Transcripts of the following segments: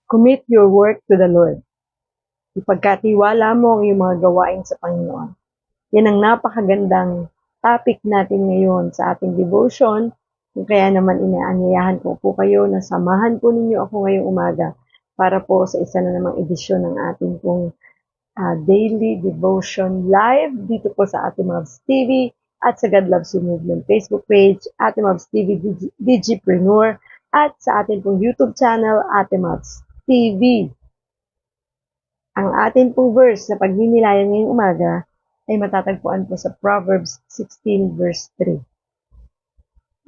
Commit your work to the Lord. Ipagkatiwala mo ang iyong mga gawain sa Panginoon. Yan ang napakagandang topic natin ngayon sa ating devotion. Kaya naman inaanyayahan ko po kayo na samahan po ninyo ako ngayong umaga para po sa isa na namang edisyon ng ating pong daily devotion live dito po sa Ate Mavs TV at sa God Loves You Movement Facebook page, Ate Mavs TV Digipreneur, at sa ating pong YouTube channel, Ate Mavs TV. Ang ating pong verse na paghinilayan ngayong umaga ay matatagpuan po sa Proverbs 16 verse 3.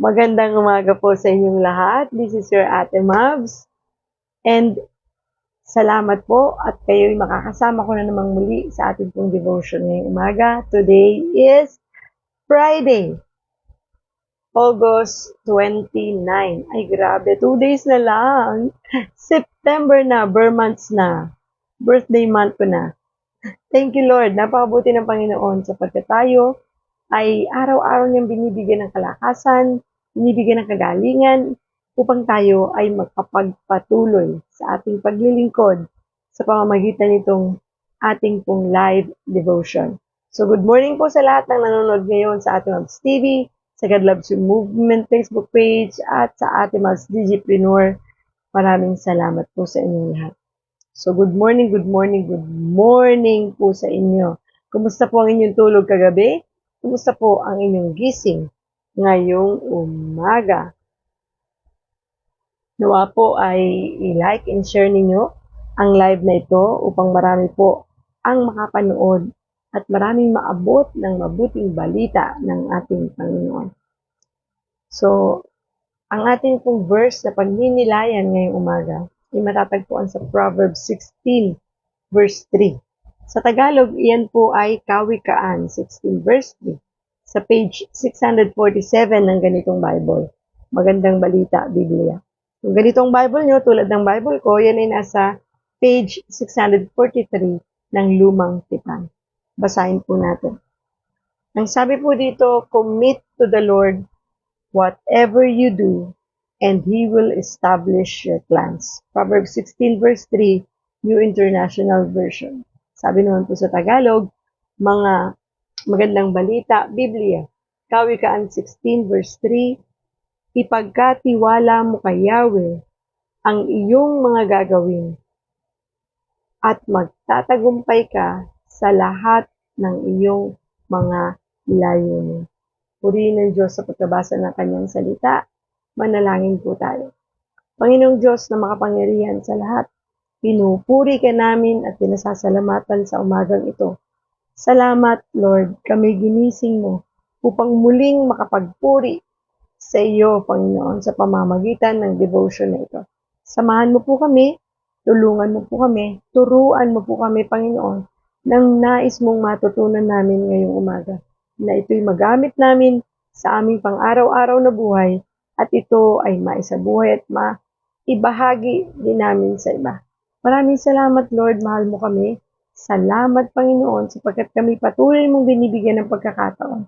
Magandang umaga po sa inyong lahat. This is your Ate Mavs. And salamat po at kayo'y makakasama ko na namang muli sa ating pong devotion ngayong umaga. Today is Friday, August 29. Ay grabe, 2 days na lang. September na, months na. Birthday month ko na. Thank you Lord, napakabuti ng Panginoon sapagkat tayo ay araw-araw niyang binibigyan ng kalakasan, binibigyan ng kagalingan upang tayo ay makapagpatuloy sa ating paglilingkod sa pamamagitan nitong ating pong live devotion. So good morning po sa lahat ng nanonood ngayon sa Ate Mavs TV, sa God Loves You Movement Facebook page at sa Ate Mavs Digipreneur. Maraming salamat po sa inyong lahat. So good morning po sa inyo. Kumusta po ang inyong tulog kagabi? Kumusta po ang inyong gising ngayong umaga? Nawa po ay i-like and share ninyo ang live na ito upang marami po ang makapanood at maraming maabot ng mabuting balita ng ating Panginoon. So, ang ating pong verse na pagninilayan ngayong umaga ay matatagpuan sa Proverbs 16 verse 3. Sa Tagalog, iyan po ay Kawikaan 16 verse 3. Sa page 647 ng ganitong Bible. Magandang balita, Biblia. Kung ganitong Bible nyo, tulad ng Bible ko, yan ay nasa page 643 ng Lumang Tipan. Basahin po natin. Ang sabi po dito, commit to the Lord whatever you do, and He will establish your plans. Proverbs 16 verse 3, New International Version. Sabi naman po sa Tagalog, mga magandang balita, Biblia. Kawikaan 16 verse 3, ipagkatiwala mo kay Yahweh ang iyong mga gagawin at magtatagumpay ka sa lahat ng iyong mga layunin. Purihin ng Diyos sa pagkabasa ng kanyang salita. Manalangin po tayo. Panginoong Diyos na makapangyarihan sa lahat, pinupuri ka namin at pinasasalamatan sa umagang ito. Salamat, Lord, kami ginising mo upang muling makapagpuri sa iyo, Panginoon, sa pamamagitan ng devotion na ito. Samahan mo po kami, tulungan mo po kami, turuan mo po kami, Panginoon, ng nais mong matutunan namin ngayong umaga, na ito'y magamit namin sa aming pang-araw-araw na buhay at ito ay maisabuhay at maibahagi din namin sa iba. Maraming salamat, Lord, mahal mo kami. Salamat, Panginoon, sapagkat kami patuloy mong binibigyan ng pagkakataon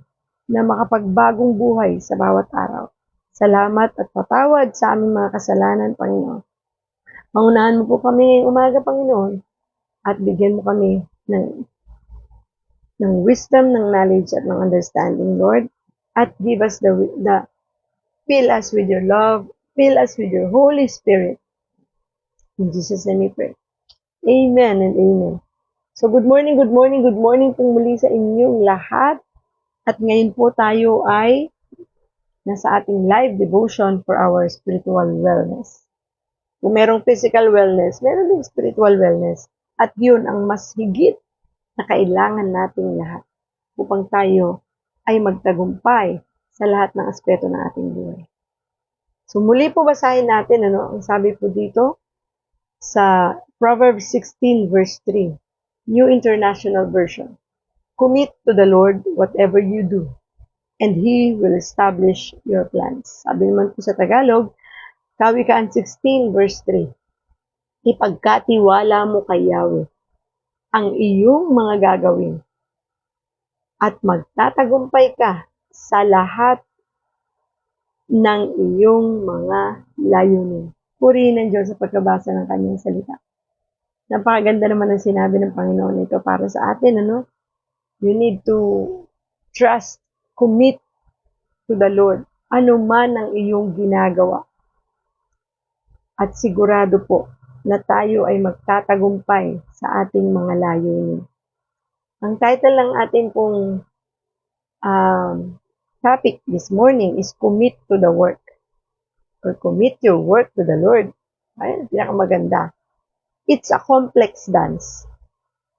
na makapagbagong buhay sa bawat araw. Salamat at patawad sa aming mga kasalanan, Panginoon. Pangunahan mo po kami ngayong umaga, Panginoon, at bigyan mo kami ng wisdom, ng knowledge, at ng understanding, Lord. At give us fill us with your love, fill us with your Holy Spirit. In Jesus' name we pray. Amen and amen. So good morning pong muli sa inyong lahat. At ngayon po tayo ay nasa ating live devotion for our spiritual wellness. Kung merong physical wellness, meron din spiritual wellness. At yun ang mas higit na kailangan nating lahat upang tayo ay magtagumpay sa lahat ng aspeto ng ating buhay. So muli po basahin natin ang sabi po dito sa Proverbs 16 verse 3, New International Version. Commit to the Lord whatever you do, and He will establish your plans. Sabi naman po sa Tagalog, Kawikaan 16 verse 3, ipagkatiwala mo kay Yahweh ang iyong mga gagawin at magtatagumpay ka sa lahat ng iyong mga layunin. Purihin ng Diyos sa pagkabasa ng kanyang salita. Napakaganda naman ang sinabi ng Panginoon nito para sa atin, ano? You need to trust, commit to the Lord. Ano man ang iyong ginagawa. At sigurado po na tayo ay magtatagumpay sa ating mga layunin. Ang title ng ating pong topic this morning is Commit to the Work. Or commit your work to the Lord. Ayun, pinakamaganda. It's a complex dance.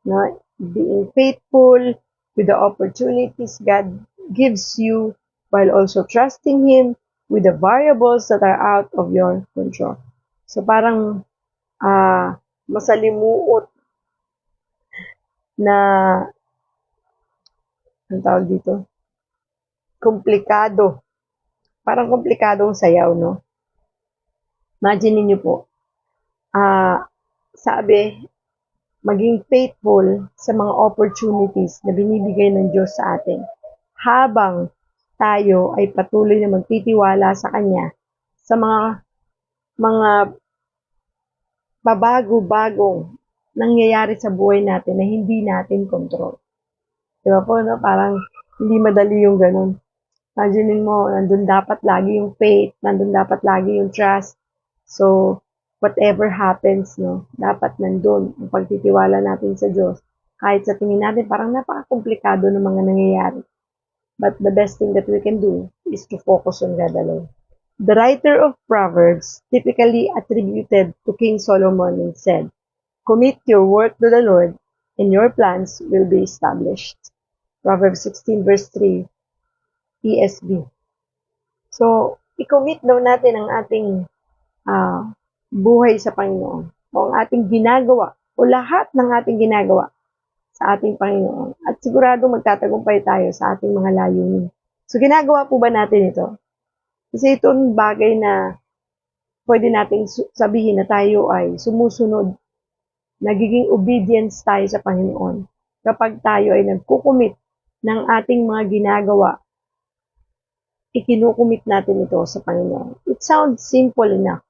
No? Being faithful with the opportunities God gives you while also trusting Him with the variables that are out of your control. So parang masalimuot na ang tawag dito, komplikado. Parang komplikadong sayaw, no? Imagine niyo po, sabi, maging faithful sa mga opportunities na binibigay ng Diyos sa atin habang tayo ay patuloy na magtitiwala sa Kanya sa mga pabago-bagong nangyayari sa buhay natin na hindi natin control. Diba po, no? Parang hindi madali yung ganun. Imagine mo, nandun dapat lagi yung faith, nandun dapat lagi yung trust. So, whatever happens, no, dapat nandun ang pagtitiwala natin sa Diyos. Kahit sa tingin natin, parang napaka-komplikado ng mga nangyayari. But the best thing that we can do is to focus on God alone. The writer of Proverbs typically attributed to King Solomon and said, "Commit your work to the Lord, and your plans will be established." Proverbs 16 verse 3, ESV. So, i-commit daw natin ang ating buhay sa Panginoon o ang ating ginagawa o lahat ng ating ginagawa sa ating Panginoon. At sigurado magtatagumpay tayo sa ating mga layunin. So, ginagawa po ba natin ito? Kasi itong bagay na pwede nating sabihin na tayo ay sumusunod, nagiging obedience tayo sa Panginoon kapag tayo ay nagkukumit ng ating mga ginagawa, ikinukumit natin ito sa Panginoon. It sounds simple enough.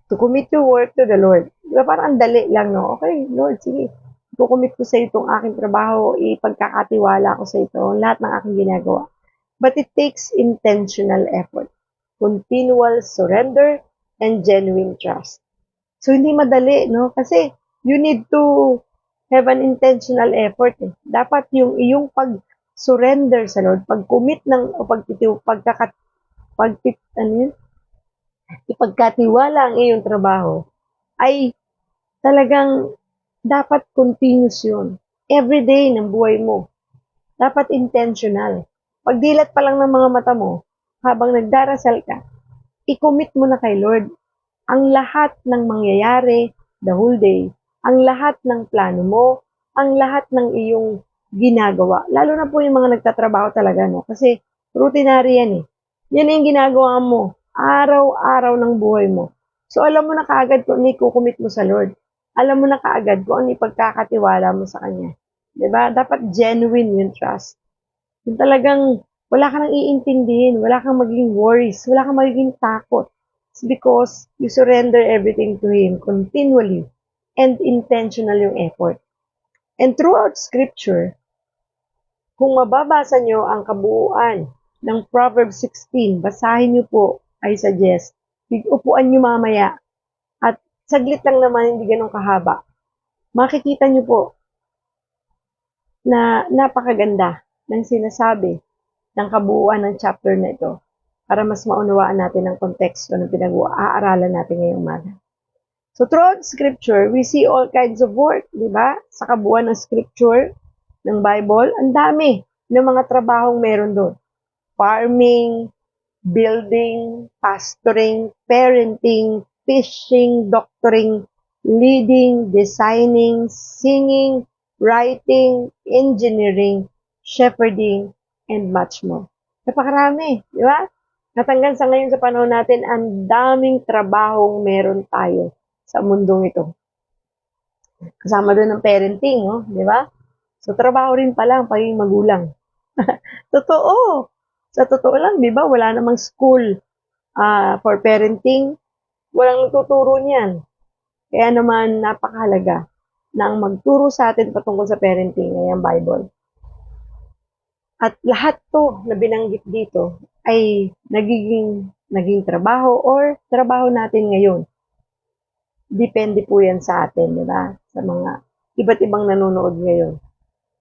To commit your work to the Lord. Diba parang dali lang, no? Okay, Lord, sige. Kukumit ko sa itong aking trabaho, ipagkakatiwala ko sa ito, lahat ng aking ginagawa. But it takes intentional effort, continual surrender, and genuine trust. So, hindi madali, no? Kasi, you need to have an intentional effort. Dapat yung iyong pag-surrender sa Lord, pag-commit ng, o ipagkatiwala ang iyong trabaho, ay talagang dapat continuous yun. Every day ng buhay mo. Dapat intentional. Pagdilat pa lang ng mga mata mo, habang nagdarasal ka, i-commit mo na kay Lord ang lahat ng mangyayari the whole day, ang lahat ng plano mo, ang lahat ng iyong ginagawa. Lalo na po yung mga nagtatrabaho talaga, no? Kasi routinary yan eh. Yan yung ginagawa mo araw-araw ng buhay mo. So, alam mo na kaagad kung ano ikukumit mo sa Lord. Alam mo na kaagad kung ano ipagkakatiwala mo sa Kanya. Diba? Dapat genuine yung trust. Yung talagang wala ka nang iintindihin, wala kang maging worries, wala kang magiging takot. It's because you surrender everything to Him continually and intentional yung effort. And throughout Scripture, kung mababasa nyo ang kabuuan ng Proverbs 16, basahin nyo po, I suggest. Upuan nyo mamaya. At saglit lang naman, hindi ganun kahaba. Makikita nyo po na napakaganda ng sinasabi ng kabuuan ng chapter na ito para mas maunawaan natin ang konteksto ng pinag-aaralan natin ngayong umaga. So throughout Scripture, we see all kinds of work, di ba? Sa kabuuan ng Scripture, ng Bible, ang dami ng mga trabahong meron doon. Farming, building, pastoring, parenting, fishing, doctoring, leading, designing, singing, writing, engineering, shepherding, and much more. Napakarami, di ba? At hanggang sa ngayon sa panahon natin, ang daming trabahong meron tayo sa mundong ito. Kasama doon ang parenting, no? Di ba? So, trabaho rin pala ang pagiging magulang. Totoo. Sa totoo lang, di ba? Wala namang school for parenting. Walang nagtuturo niyan. Kaya naman napakahalaga na ang magturo sa atin patungkol sa parenting ay ang Bible. At lahat to na binanggit dito ay naging trabaho or trabaho natin ngayon. Depende po yan sa atin, di ba? Sa mga iba't ibang nanonood ngayon.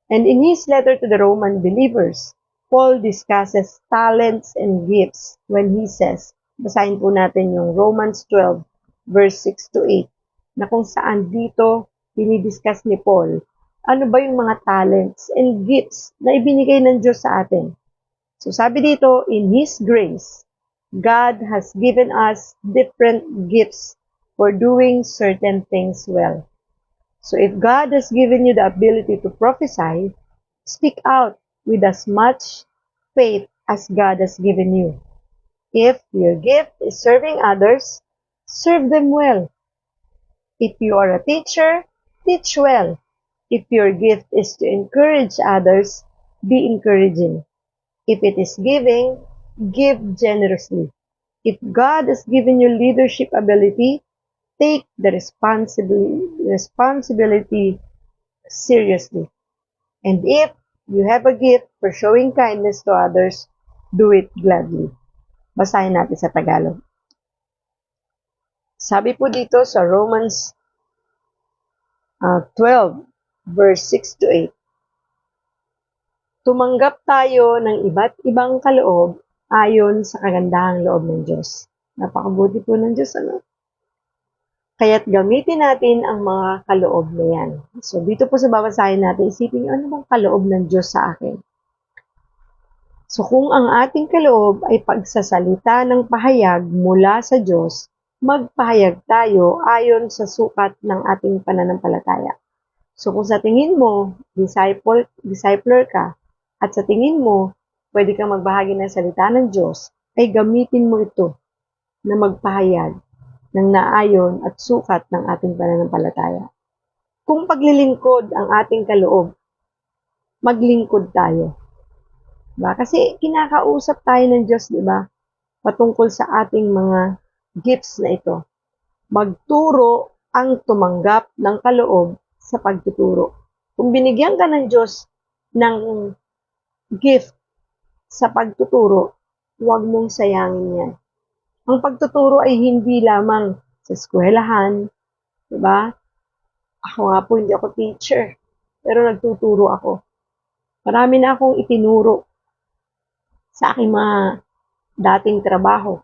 And in his letter to the Roman believers, Paul discusses talents and gifts when he says, basahin po natin yung Romans 12, verse 6 to 8, na kung saan dito dinidiscuss ni Paul, ano ba yung mga talents and gifts na ibinigay ng Diyos sa atin. So sabi dito, in His grace, God has given us different gifts for doing certain things well. So if God has given you the ability to prophesy, speak out with as much faith as God has given you. If your gift is serving others, serve them well. If you are a teacher, teach well. If your gift is to encourage others, be encouraging. If it is giving, give generously. If God has given you leadership ability, take the responsibility seriously. And if you have a gift for showing kindness to others, do it gladly. Basahin natin sa Tagalog. Sabi po dito sa Romans 12, verse 6 to 8, tumanggap tayo ng iba't ibang kaloob ayon sa kagandahang loob ng Diyos. Napakabuti po ng Diyos, ano? Kaya't gamitin natin ang mga kaloob na yan. So, dito po sa babasahin natin, isipin nyo, ano bang kaloob ng Diyos sa akin? So, kung ang ating kaloob ay pagsasalita ng pahayag mula sa Diyos, magpahayag tayo ayon sa sukat ng ating pananampalataya. So, kung sa tingin mo, discipler ka, at sa tingin mo, pwede kang magbahagi ng salita ng Diyos, ay gamitin mo ito na magpahayag ng naayon at sukat ng ating pananampalataya. Kung paglilingkod ang ating kaloob, maglingkod tayo. Diba? Kasi kinakausap tayo ng Diyos, di ba? Patungkol sa ating mga gifts na ito. Magturo ang tumanggap ng kaloob sa pagtuturo. Kung binigyan ka ng Diyos ng gift sa pagtuturo, huwag mong sayangin yan. Ang pagtuturo ay hindi lamang sa eskwelahan, di ba? Ako nga po, hindi ako teacher, pero nagtuturo ako. Marami na akong itinuro sa aking mga dating trabaho.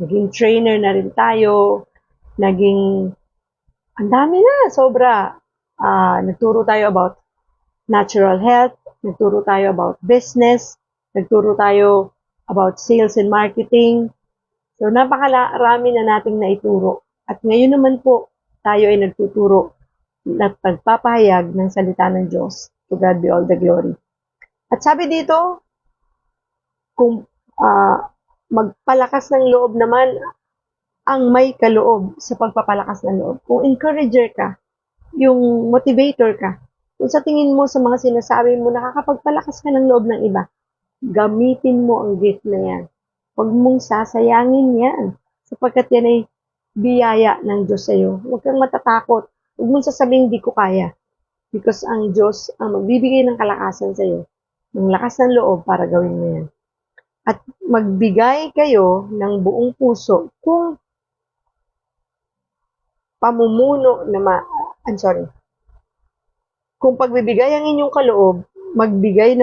Naging trainer na rin tayo, ang dami na, sobra. Nagturo tayo about natural health, nagturo tayo about business, nagturo tayo about sales and marketing. So, napakarami na nating naituro. At ngayon naman po, tayo ay nagtuturo at nagpapahayag ng salita ng Diyos. To God be all the glory. At sabi dito, kung magpalakas ng loob naman ang may kaloob sa pagpapalakas ng loob. Kung encourager ka, yung motivator ka, kung sa tingin mo sa mga sinasabi mo, nakakapagpalakas ka ng loob ng iba, gamitin mo ang gift na yan. Huwag mong sasayangin yan, sapagkat yan ay biyaya ng Diyos sa'yo. Huwag kang matatakot. Huwag mong sasabihin, di ko kaya. Because ang Diyos ang magbibigay ng kalakasan sa'yo, ng lakas ng loob para gawin mo yan. At magbigay kayo ng buong puso kung kung pagbibigay ang inyong kaloob, magbigay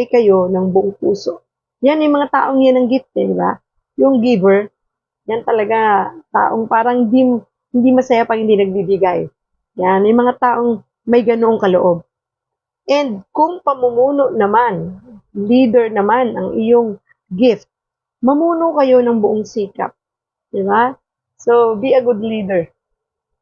kayo ng buong puso. Yan yung mga taong yan ang gift, di ba? Yung giver, yan talaga taong parang hindi masaya pag hindi nagbibigay. Yan, yung mga taong may ganoong kaloob. And kung pamumuno naman, leader naman ang iyong gift, mamuno kayo ng buong sikap. Di ba? So, be a good leader.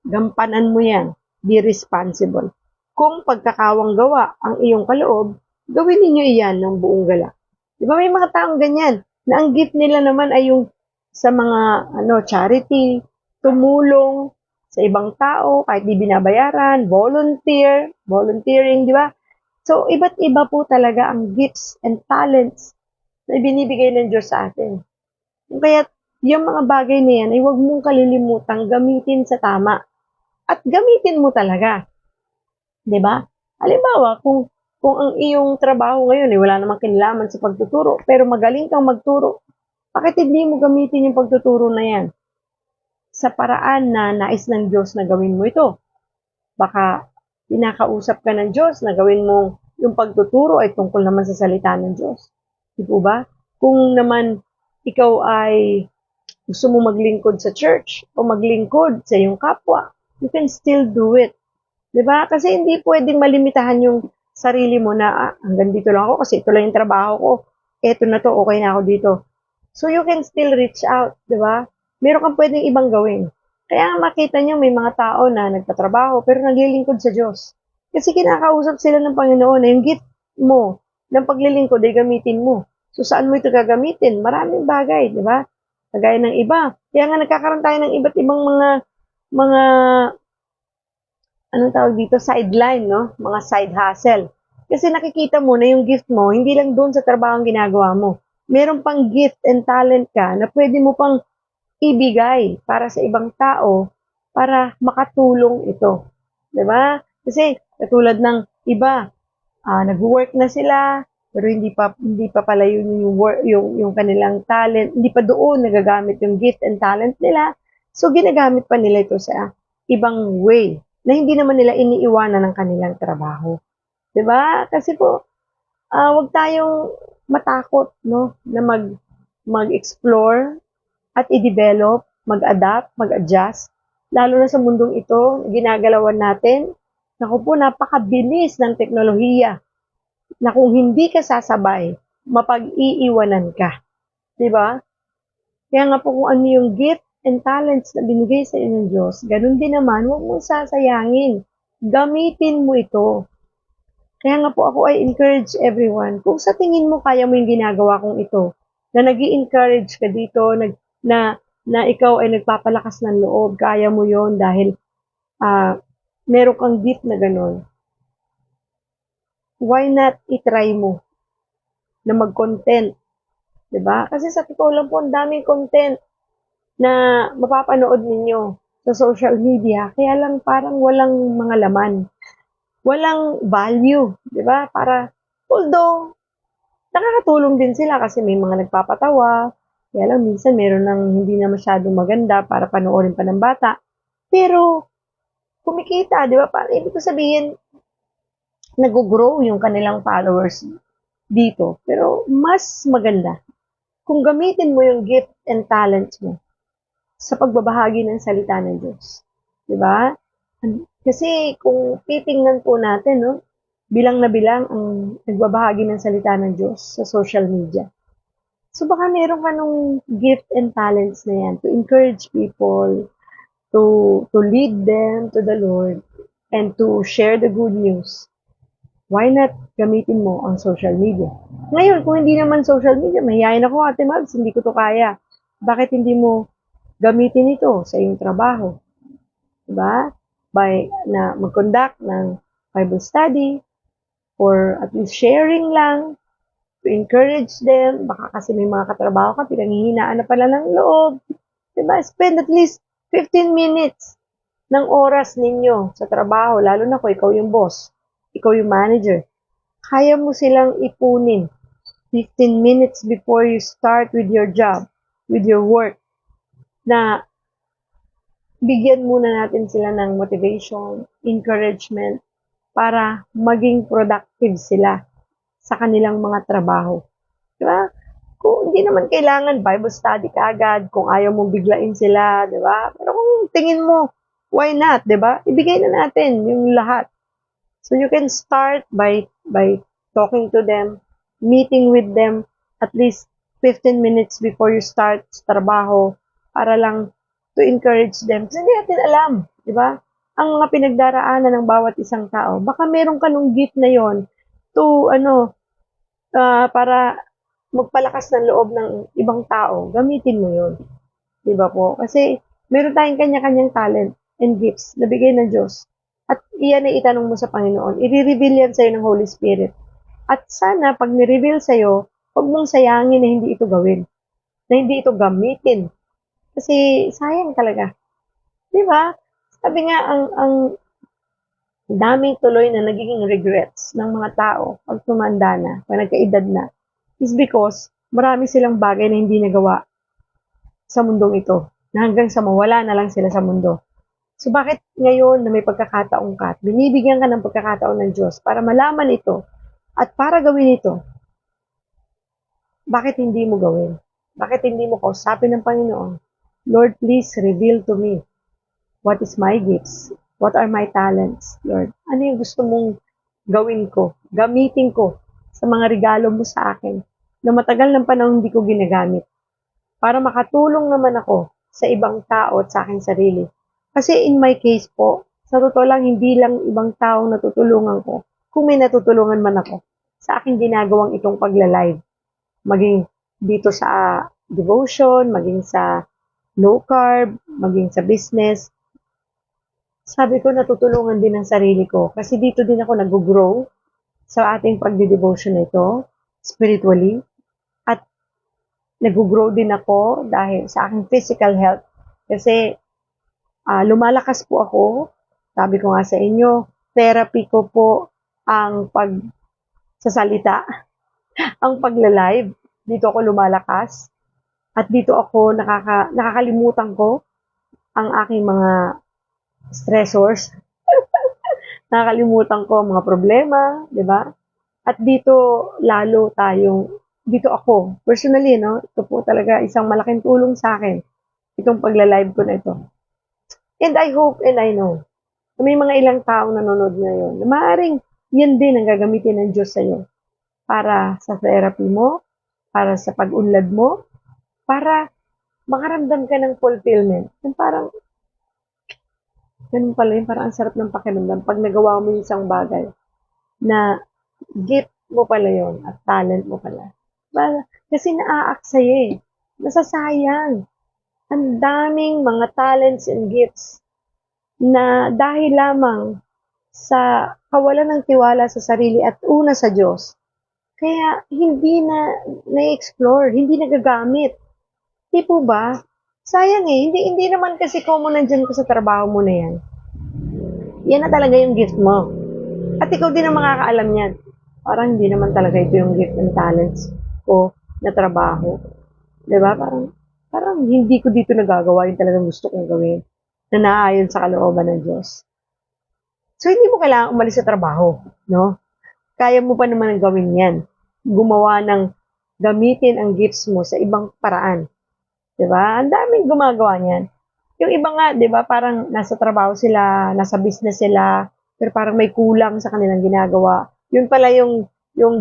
Gampanan mo yan. Be responsible. Kung pagkakawang gawa ang iyong kaloob, gawin ninyo iyan ng buong galak. Di ba may mga taong ganyan na ang gift nila naman ay yung sa mga charity, tumulong sa ibang tao kahit di binabayaran, volunteering, di ba? So, iba't iba po talaga ang gifts and talents na binibigay ng Diyos sa atin. Kaya yung mga bagay na yan ay huwag mong kalilimutang gamitin sa tama. At gamitin mo talaga. 'Di ba? Halimbawa, kung ang iyong trabaho ngayon ay wala namang kinalaman sa pagtuturo, pero magaling kang magturo, bakit hindi mo gamitin yung pagtuturo na yan sa paraan na nais ng Diyos na gawin mo ito? Baka pinakausap ka ng Diyos na gawin mo yung pagtuturo ay tungkol naman sa salita ng Diyos. Di po ba? Kung naman ikaw ay gusto mo maglingkod sa church o maglingkod sa iyong kapwa, you can still do it. 'Di ba? Kasi hindi pwedeng malimitahan yung sarili mo na hanggang dito lang ako kasi ito lang yung trabaho ko. Eto na to, okay na ako dito. So you can still reach out, 'di ba? Meron kang pwedeng ibang gawin. Kaya makita niyo may mga tao na nagtatrabaho pero naglilingkod sa Diyos. Kasi kinakausap sila ng Panginoon na yung gift mo ng paglilingkod ay gamitin mo. So saan mo ito gagamitin? Maraming bagay, 'di ba? Kagaya ng iba. Kaya nga nagkakaroon tayo ng iba't ibang mga anong tawag dito, sideline, no? Mga side hustle. Kasi nakikita mo na yung gift mo, hindi lang doon sa trabaho ang ginagawa mo. Meron pang gift and talent ka na pwede mo pang ibigay para sa ibang tao para makatulong ito. 'Di ba? Kasi katulad ng iba, nag-work na sila, pero hindi pa pala yung work, yung kanilang talent, hindi pa doon nagagamit yung gift and talent nila. So ginagamit pa nila ito sa ibang way na hindi naman nila iniiwanan ng kanilang trabaho. 'Di ba? Kasi po, wag tayong matakot, no, na mag-explore at i-develop, mag-adapt, mag-adjust, lalo na sa mundong ito, ginagalawan natin. Naku po, napakabilis ng teknolohiya na kung hindi ka sasabay, mapag-iiwanan ka. 'Di ba? Kaya nga po kung ano yung gift and talents na binigay sa iyo ng Diyos, ganun din naman, huwag mong sasayangin. Gamitin mo ito. Kaya nga po ako ay encourage everyone, kung sa tingin mo kaya mo yung ginagawa kong ito, na nag encourage ka dito, na ikaw ay nagpapalakas ng loob, kaya mo yon dahil meron kang gift na ganun. Why not itry mo na mag-content? 'Di ba? Kasi sa totoo lang po, ang daming content na mapapanood ninyo sa social media, kaya lang parang walang mga laman. Walang value, 'di ba? Although nakakatulong din sila kasi may mga nagpapatawa, kaya lang minsan meron ng hindi na masyadong maganda para panoorin pa ng bata. Pero kumikita, 'di ba? Parang ibig ko sabihin, nag-grow yung kanilang followers dito. Pero mas maganda kung gamitin mo yung gift and talents mo sa pagbabahagi ng salita ng Diyos. 'Di ba? Kasi kung titingnan po natin, no, bilang na bilang ang nagbabahagi ng salita ng Diyos sa social media. So baka meron ka nung gift and talents na yan to encourage people, to lead them to the Lord, and to share the good news. Why not gamitin mo ang social media? Ngayon, kung hindi naman social media, mahihayin ako, Ate Mags, hindi ko to kaya. Bakit hindi mo gamitin ito sa iyong trabaho? Diba? By na mag-conduct ng Bible study, or at least sharing lang, to encourage them. Baka kasi may mga katrabaho ka, pinanghihinaan na pala ng loob. Diba? Spend at least 15 minutes ng oras ninyo sa trabaho, lalo na kung ikaw yung boss, ikaw yung manager. Kaya mo silang ipunin 15 minutes before you start with your job, with your work, na bigyan muna natin sila ng motivation, encouragement, para maging productive sila sa kanilang mga trabaho. Diba? Kung hindi naman kailangan Bible study ka agad, kung ayaw mong biglain sila, diba? Pero kung tingin mo, why not, diba? Ibigay na natin yung lahat. So you can start by talking to them, meeting with them at least 15 minutes before you start sa trabaho, para lang to encourage them. Kasi hindi natin alam, diba? Ang mga pinagdaraanan ng bawat isang tao. Baka meron ka nung gift na yon to, para magpalakas ng loob ng ibang tao. Gamitin mo yon. Diba po? Kasi meron tayong kanya-kanyang talent and gifts na bigay ng Diyos. At iyan ay itanong mo sa Panginoon. I-reveal yan sa'yo ng Holy Spirit. At sana, pag ni-reveal sa'yo, huwag mong sayangin na hindi ito gawin. Na hindi ito gamitin Kasi sayang talaga. Di ba? Sabi nga, ang daming tuloy na nagiging regrets ng mga tao pag tumanda na, pag nagkaedad na, is because marami silang bagay na hindi nagawa sa mundong ito, na hanggang sa mawala na lang sila sa mundo. So bakit ngayon na may pagkakataon ka at binibigyan ka ng pagkakataon ng Diyos para malaman ito at para gawin ito, bakit hindi mo gawin? Bakit hindi mo kausapin ng Panginoon? Lord, please reveal to me what is my gifts? What are my talents, Lord? Ano yung gusto mong gawin ko? Gamitin ko sa mga regalo mo sa akin na matagal ng panahon hindi ko ginagamit para makatulong naman ako sa ibang tao at sa aking sarili. Kasi in my case po, sa totoo lang, hindi lang ibang tao natutulungan ko. Kung may natutulungan man ako sa aking ginagawang itong pagla-live, maging dito sa devotion, maging sa low carb, maging sa business, sabi ko natutulungan din ang sarili ko kasi dito din ako nag-grow sa ating pagdi-devotion na ito, spiritually, at nag-grow din ako dahil sa aking physical health kasi lumalakas po ako. Sabi ko nga sa inyo, therapy ko po ang pagsasalita, ang pagla-live. Dito ako lumalakas at dito ako nakakalimutan ko ang aking mga stressors. Nakakalimutan ko ang mga problema, di ba? At dito lalo dito ako, personally, no? Ito po talaga isang malaking tulong sa akin, itong pagla-live ko na ito. And I hope and I know na may mga ilang taong nanonood ngayon na maaaring yan din ang gagamitin ng Diyos sa iyo para sa therapy mo, para sa pag-unlad mo, para makaramdam ka ng fulfillment. Yung parang, ganun pala yun, parang ang sarap ng pakiramdam pag nagawa mo yung isang bagay na gift mo pala yon at talent mo pala. Kasi naaaksaya eh. Nasasayang. Ang daming mga talents and gifts na dahil lamang sa kawalan ng tiwala sa sarili at una sa Diyos, kaya hindi na-explore, hindi nagagamit. Di po ba? Sayang eh, hindi naman kasi common nandyan ko sa trabaho mo na yan. Yan na talaga yung gift mo. At ikaw din ang makakaalam yan. Parang hindi naman talaga ito yung gift and talents ko na trabaho. Diba? Parang hindi ko dito nagagawa yung talagang gusto kong gawin na naayon sa kalooban ng Diyos. So, hindi mo kailangan umalis sa trabaho, no? Kaya mo pa naman ang gawin yan. Gumawa ng gamitin ang gifts mo sa ibang paraan. Diba? Ang daming gumagawa niyan. Yung iba nga, diba, parang nasa trabaho sila, nasa business sila, pero parang may kulang sa kanilang ginagawa. Yun pala yung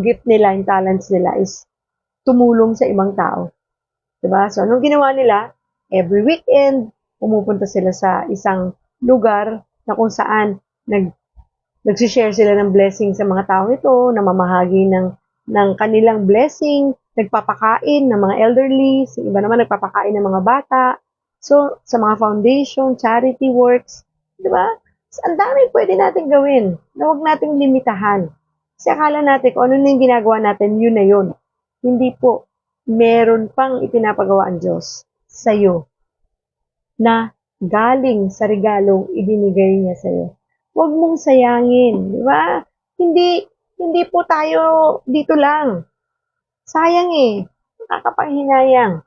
gift nila, yung talents nila is tumulong sa ibang tao. Diba? So, anong ginawa nila? Every weekend, pumupunta sila sa isang lugar na kung saan nagsishare sila ng blessing sa mga tao ito, namamahagi ng kanilang blessing, nagpapakain ng mga elderly, iba naman nagpapakain ng mga bata. So, sa mga foundation, charity works, di ba? So, ang dami pwede natin gawin na huwag nating limitahan. Kasi akala natin kung ano na yung ginagawa natin, yun na yun. Hindi po. Meron pang ipinapagawa ang Diyos sa iyo na galing sa regalong ibinigay niya sa iyo. Huwag mong sayangin, di ba? Hindi po tayo dito lang. Sayang eh. Nakakapanghinayang.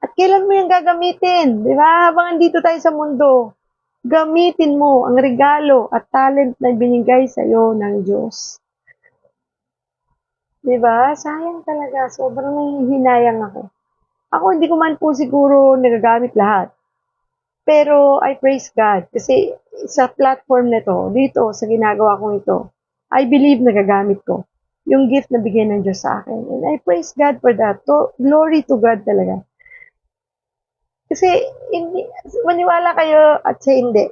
At kailan mo yung gagamitin? Di ba? Habang andito tayo sa mundo, gamitin mo ang regalo at talent na binigay sa iyo ng Diyos. Di ba? Sayang talaga. Sobrang nanghihinayang ako. Ako hindi ko man po siguro nagagamit lahat. Pero I praise God kasi sa platform na to, dito sa ginagawa kong ito, I believe nagagamit ko yung gift na bigyan ng Diyos sa akin. And I praise God for that. Glory to God talaga. Kasi maniwala kayo at sa hindi.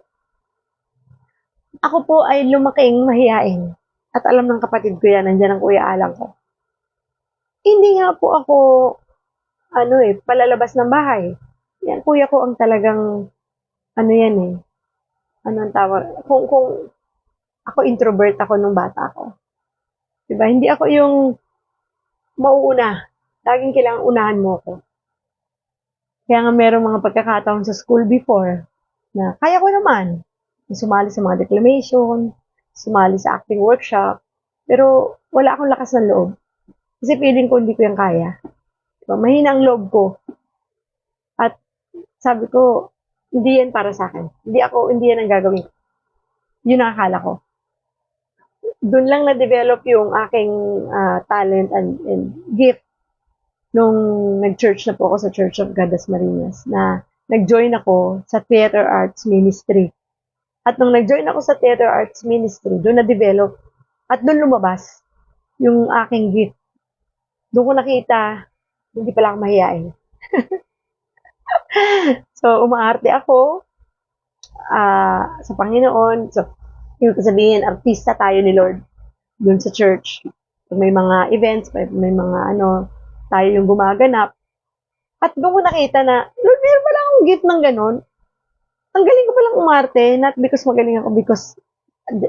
Ako po ay lumaking mahiyain. At alam ng kapatid ko yan, nandiyan ang Kuya Alang ko. Hindi nga po ako, palalabas ng bahay. Yan, kuya ko ang talagang, yan eh. Ano ang tawag? Kung ako introvert ako nung bata ako. Diba? Hindi ako yung mauuna. Laging kailangan unahan mo ako. Kaya nga merong mga pagkakataon sa school before na kaya ko naman sumali sa mga declamation, sumali sa acting workshop, pero wala akong lakas ng loob. Kasi feeling ko hindi ko yan kaya. Diba? Mahina ang loob ko. At sabi ko, hindi yan para sa akin. Hindi yan ang gagawin. Yun ang akala ko. Doon lang na-develop yung aking talent and gift nung nag-church na po ako sa Church of God das Marinas, na nag-join ako sa Theater Arts Ministry. At nung nag-join ako sa Theater Arts Ministry, doon na-develop at doon lumabas yung aking gift. Doon ko nakita, hindi pala ako mahiyain. So, umaarte ako sa Panginoon. So, yung sabihin, artista tayo ni Lord doon sa church. Pag may mga events, may mga tayo yung gumaganap. At doon ko nakita na, Lord, meron pala akong gift ng ganun. Ang galing ko palang umarte, not because magaling ako, because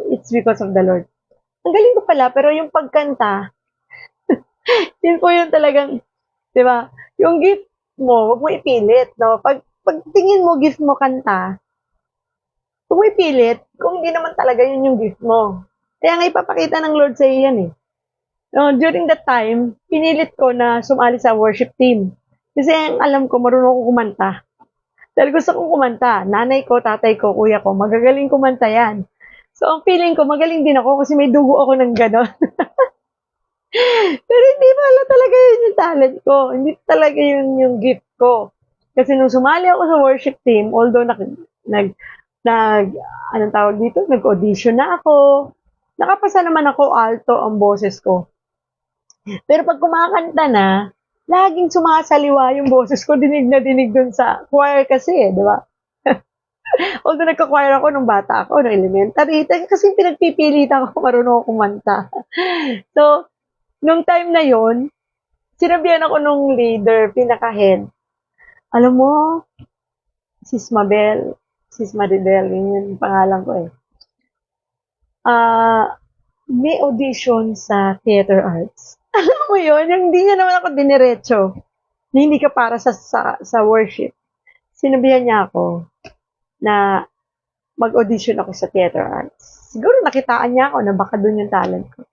it's because of the Lord. Ang galing ko pala, pero yung pagkanta, yun po yung talagang, di ba? Yung gift mo, huwag mo ipilit, no? Pag tingin mo, gift mo kanta, huwag mo ipilit, kung hindi naman talaga yun yung gift mo. Kaya nga ipapakita ng Lord sa iyo yan eh. No, during that time, pinilit ko na sumali sa worship team. Kasi alam ko, marunong ako kumanta. Dahil gusto kong kumanta. Nanay ko, tatay ko, kuya ko, magagaling kumanta yan. So, ang feeling ko, magaling din ako kasi may dugo ako ng gano'n. Pero hindi pala talaga yun yung talent ko. Hindi talaga yun yung gift ko. Kasi nung sumali ako sa worship team, although anong tawag dito? Nag-audition na ako. Nakapasa naman ako, alto ang boses ko. Pero pag kumakanta na, laging sumasaliwa yung boses ko, dinig na dinig dun sa choir kasi, di ba? Although nagka-choir ako nung bata ako, nung elementary, kasi pinagpipilitan ko marunong ako kumanta. So, nung time na yon, sinabihan ako nung leader, pinaka-head. Alam mo, Sis Maribel, yun yung pangalan ko eh. May audition sa theater arts. Alam mo yun, yung hindi niya naman ako diniretso, na hindi ka para sa worship. Sinabihan niya ako na mag-audition ako sa theater arts. Siguro nakitaan niya ako na baka doon yung talent ko.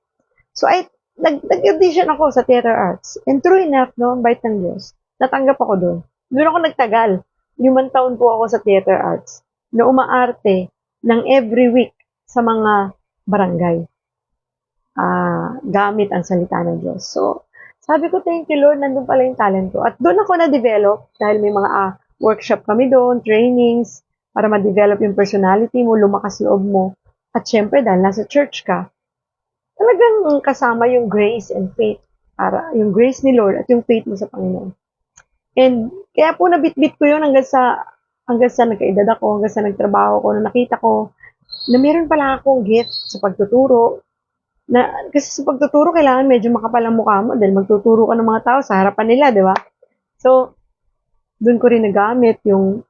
So, nag-audition ako sa theater arts. And true enough, no, ang bait ng Diyos, natanggap ako doon. Doon ako nagtagal. 5 taon po ako sa theater arts na umaarte ng every week sa mga barangay. Gamit ang salita ng Diyos. So, sabi ko, thank you Lord, nandun pala yung talent ko. At doon ako na-develop dahil may mga workshop kami doon, trainings, para ma-develop yung personality mo, lumakas loob mo. At syempre, dahil nasa church ka, talagang kasama yung grace and faith. Yung grace ni Lord at yung faith mo sa Panginoon. And kaya po nabitbit ko yun hanggang sa nagkaedad ako, hanggang sa nagtrabaho ko, na nakita ko na meron pala akong gift sa pagtuturo. Kasi sa pagtuturo, kailangan medyo makapal ang mukha mo dahil magtuturo ka ng mga tao sa harapan nila, di ba? So, doon ko rin nagamit yung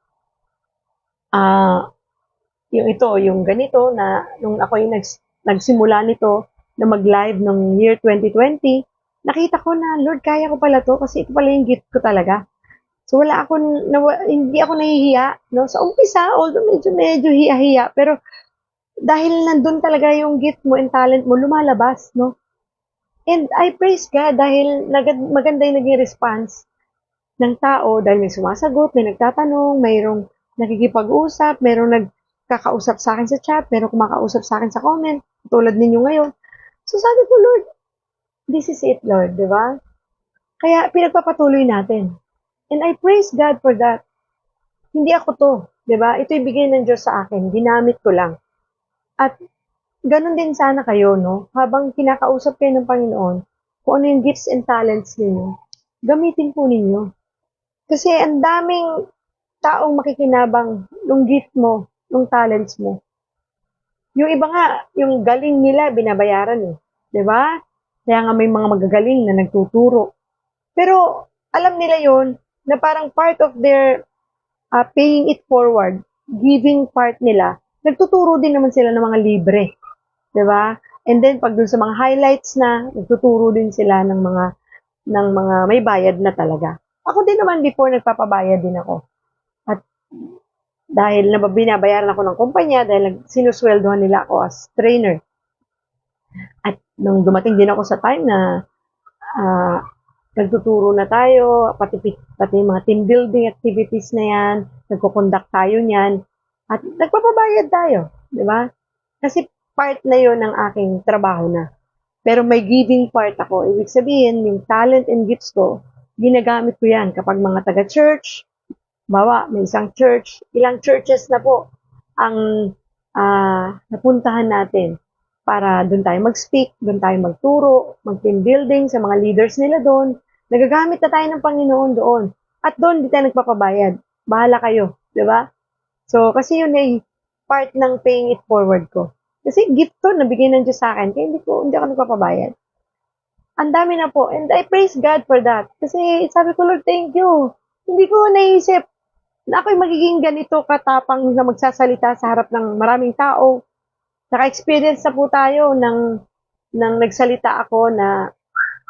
ganito na nung ako yung nagsimula nito na mag-live ng year 2020, nakita ko na, Lord, kaya ko pala to kasi ito pala yung gift ko talaga. So, hindi ako nahihiya, no? Sa umpisa, although medyo hiya-hiya, pero dahil nandun talaga yung gift mo and talent mo, lumalabas, no? And I praise God dahil maganda yung naging response ng tao dahil may sumasagot, may nagtatanong, mayroong nakikipag-usap, mayroong nagkakausap sa akin sa chat, mayroong kumakausap sa akin sa comment, tulad ninyo ngayon. So sabi ko, Lord, this is it, Lord, di ba? Kaya pinagpapatuloy natin. And I praise God for that. Hindi ako to, di ba? Ito ibigay ng Diyos sa akin, ginamit ko lang. At ganun din sana kayo, no? Habang kinakausap kayo ng Panginoon, kung ano yung gifts and talents ninyo, gamitin po ninyo. Kasi ang daming taong makikinabang ng gift mo, ng talents mo. Yung iba nga, yung galing nila, binabayaran eh. Diba? Kaya nga may mga magagaling na nagtuturo. Pero alam nila yon na parang part of their paying it forward, giving part nila, nagtuturo din naman sila ng mga libre. Diba? And then, pag dun sa mga highlights na, nagtuturo din sila ng mga may bayad na talaga. Ako din naman before nagpapabayad din ako. At dahil binabayaran ako ng kumpanya, dahil sinusweldohan nila ako as trainer. At nung dumating din ako sa time na ah, nagtuturo na tayo, pati mga team building activities na yan, nagko-conduct tayo niyan, at nagpapabayad tayo, di ba? Kasi part na yon ng aking trabaho na. Pero may giving part ako. Ibig sabihin, yung talent and gifts ko, ginagamit ko yan kapag mga taga-church, bawa, may isang church, ilang churches na po ang napuntahan natin para doon tayo mag-speak, doon tayo magturo, mag-team building sa mga leaders nila doon. Nagagamit na tayo ng Panginoon doon. At doon, di tayo nagpapabayad. Bahala kayo, di ba? So, kasi yun ay part ng paying it forward ko. Kasi gift to, nabigay ng Diyos sa akin, kaya hindi ako nagpapabayad. Ang dami na po, and I praise God for that. Kasi sabi ko, Lord, thank you. Hindi ko naisip na ako'y magiging ganito katapang na magsasalita sa harap ng maraming tao. Naka-experience na po tayo ng nagsalita ako na